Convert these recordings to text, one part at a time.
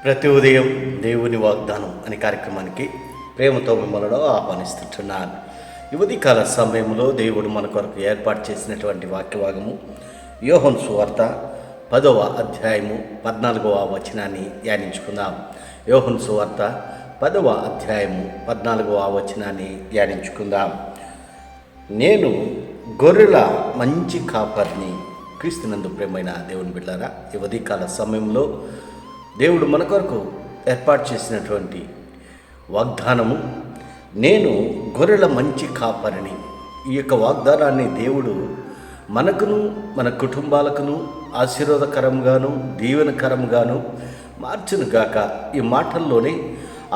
ప్రతి ఉదయం దేవుని వాగ్దానం అనే కార్యక్రమానికి ప్రేమతో మిమ్మల్ని ఆహ్వానిస్తుంటున్నాను. ఈ ఉదయకాల సమయంలో దేవుడు మన కొరకు ఏర్పాటు చేసినటువంటి వాక్యభాగము యోహాను సువార్త 10వ అధ్యాయము 14వ వచనాన్ని ధ్యానించుకుందాం. యోహాను సువార్త 10వ అధ్యాయము 14వ వచనాన్ని ధ్యానించుకుందాం. నేను గొర్రెల మంచి కాపరిని. క్రీస్తునందు ప్రేమైన దేవుని బిడ్డలారా, ఈ ఉదయకాల సమయంలో దేవుడు మన కొరకు ఏర్పాటు చేసినటువంటి వాగ్దానము, నేను గొర్రెల మంచి కాపరిని. ఈ యొక్క వాగ్దానాన్ని దేవుడు మనకును మన కుటుంబాలకును ఆశీర్వాదకరంగాను దీవెనకరంగాను మార్చునుగాక. ఈ మాటల్లోనే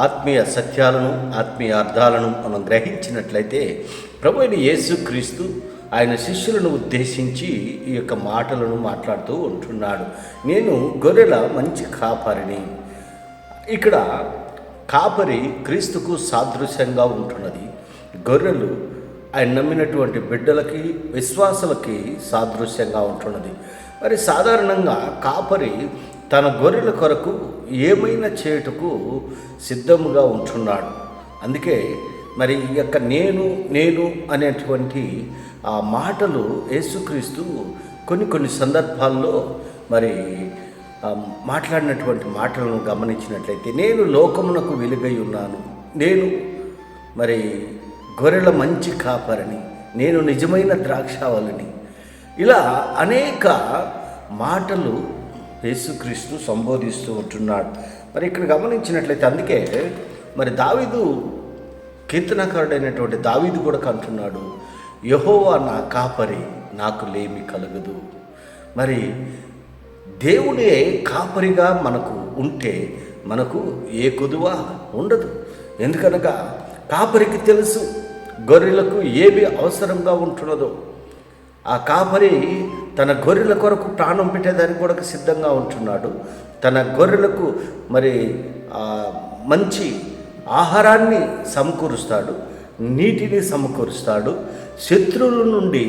ఆత్మీయ సత్యాలను ఆత్మీయ అర్థాలను మనం గ్రహించినట్లయితే ప్రభు అయిన యేసుక్రీస్తు ఆయన శిష్యులను ఉద్దేశించి ఈ యొక్క మాటలను మాట్లాడుతూ ఉంటున్నాడు. నేను గొర్రెల మంచి కాపరిని. ఇక్కడ కాపరి క్రీస్తుకు సాదృశ్యంగా ఉంటున్నది. గొర్రెలు ఆయన నమ్మినటువంటి బిడ్డలకి విశ్వాసులకి సాదృశ్యంగా ఉంటున్నది. మరి సాధారణంగా కాపరి తన గొర్రెల కొరకు ఏమైనా చేయుటకు సిద్ధముగా ఉంటున్నాడు. అందుకే మరి ఈ యొక్క నేను అనేటువంటి ఆ మాటలు యేసుక్రీస్తు కొన్ని సందర్భాల్లో మరి మాట్లాడినటువంటి మాటలను గమనించినట్లయితే, నేను లోకమునకు వెలుగై ఉన్నాను, నేను మరి గొర్రెల మంచి కాపరిని, నేను నిజమైన ద్రాక్షావళిని, ఇలా అనేక మాటలు యేసుక్రీస్తు సంబోధిస్తూ ఉంటున్నాడు. మరి ఇక్కడ గమనించినట్లయితే అందుకే మరి దావీదు కీర్తనకారుడైనటువంటి దావీదు కూడా అంటున్నాడు, యెహోవా నా కాపరి, నాకు లేమి కలగదు. మరి దేవుడే కాపరిగా మనకు ఉంటే మనకు ఏ కొదువ ఉండదు. ఎందుకనగా కాపరికి తెలుసు గొర్రెలకు ఏమి అవసరంగా ఉంటున్నదో. ఆ కాపరి తన గొర్రెల కొరకు ప్రాణం పెట్టేదానికి కూడా సిద్ధంగా ఉంటున్నాడు. తన గొర్రెలకు మరి మంచి ఆహారాన్ని సమకూరుస్తాడు, నీటిని సమకూరుస్తాడు, శత్రువుల నుండి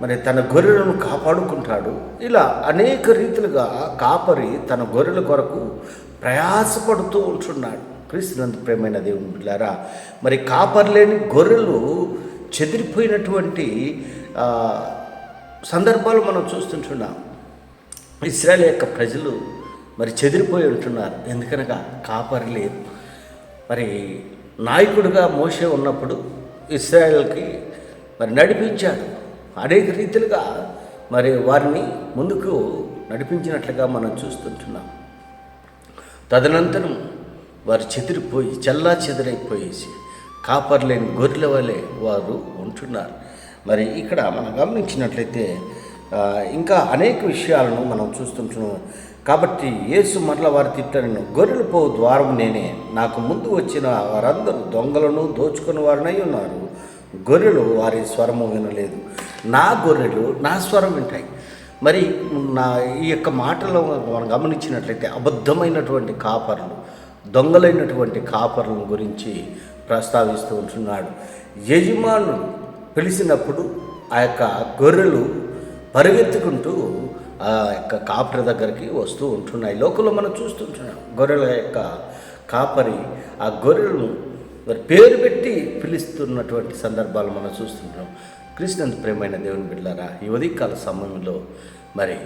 మరి తన గొర్రెలను కాపాడుకుంటాడు. ఇలా అనేక రీతిలుగా కాపరి తన గొర్రెల కొరకు ప్రయాసపడుతూ ఉంటున్నాడు. క్రీస్తునందు ప్రేమైన దేవుని బిడ్డలారా, మరి కాపరి లేని గొర్రెలు చెదిరిపోయినటువంటి సందర్భాలు మనం చూస్తుంటున్నాం. ఇశ్రాయేలు యొక్క ప్రజలు మరి చెదిరిపోయి ఉంటున్నారు. ఎందుకనగా కాపరి లేదు. మరి నాయకుడిగా మోషే ఉన్నప్పుడు ఇశ్రాయేల్కి మరి నడిపించాడు. అనేక రీతిలుగా మరి వారిని ముందుకు నడిపించినట్లుగా మనం చూస్తుంటున్నాం. తదనంతరం వారు చెదిరిపోయి చెల్లా చెదరైపోయేసి కాపరి లేని గొర్రెల వలె వారు ఉంటున్నారు. మరి ఇక్కడ మనం గమనించినట్లయితే ఇంకా అనేక విషయాలను మనం చూస్తుంటున్నాం. కాబట్టి యేసు మరల వారి తిట్టను, గొర్రెలు పో ద్వారం నేనే, నాకు ముందు వచ్చిన వారందరూ దొంగలను దోచుకుని వారినై ఉన్నారు. గొర్రెలు వారి స్వరము వినలేదు, నా గొర్రెలు నా స్వరం వింటాయి. మరి ఈ యొక్క మాటలో మనం గమనించినట్లయితే అబద్ధమైనటువంటి కాపరులు, దొంగలైనటువంటి కాపరుల గురించి ప్రస్తావిస్తూ ఉంటున్నాడు. యజమానులు పిలిచినప్పుడు ఆ యొక్క గొర్రెలు పరిగెత్తుకుంటూ ఆ యొక్క కాపరి దగ్గరికి వస్తూ ఉంటున్నాయి. లోకంలో మనం చూస్తుంటున్నాం. గొర్రెల యొక్క కాపరి ఆ గొర్రెలను మరి పేరు పెట్టి పిలుస్తున్నటువంటి సందర్భాలు మనం చూస్తుంటాం. క్రీస్తునందు ప్రేమైన దేవుని బిడ్డలారా, ఈ ఉదయకాల సమయంలో మరి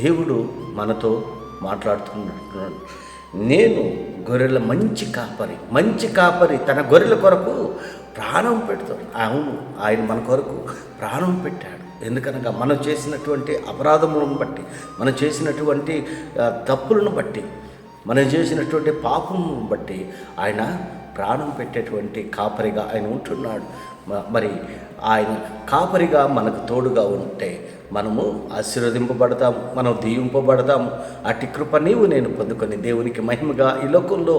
దేవుడు మనతో మాట్లాడుతున్నాడు. నేను గొర్రెల మంచి కాపరి తన గొర్రెల కొరకు ప్రాణం పెడతాడు. అవును, ఆయన మన కొరకు ప్రాణం పెట్టాడు. ఎందుకనగా మనం చేసినటువంటి అపరాధములను బట్టి, మనం చేసినటువంటి తప్పులను బట్టి, మనం చేసినటువంటి పాపములను బట్టి ఆయన ప్రాణం పెట్టేటువంటి కాపరిగా ఆయన ఉంటున్నాడు. మరి ఆయన కాపరిగా మనకు తోడుగా ఉంటే మనము ఆశీర్వదింపబడతాము, మనం దీవింపబడతాము. అట్టి కృప నీవు నేను పొందుకొని దేవునికి మహిమగా ఈ లోకంలో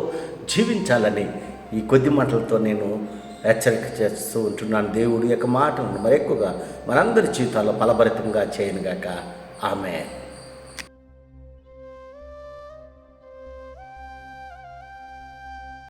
జీవించాలని ఈ కొద్ది మాటలతో నేను హెచ్చరిక చేస్తూ ఉంటున్నాను. దేవుడి యొక్క మాటను మరి ఎక్కువగా మనందరి జీవితాల్లో ఫలభరితంగా చేయనుగాక. ఆమేన్.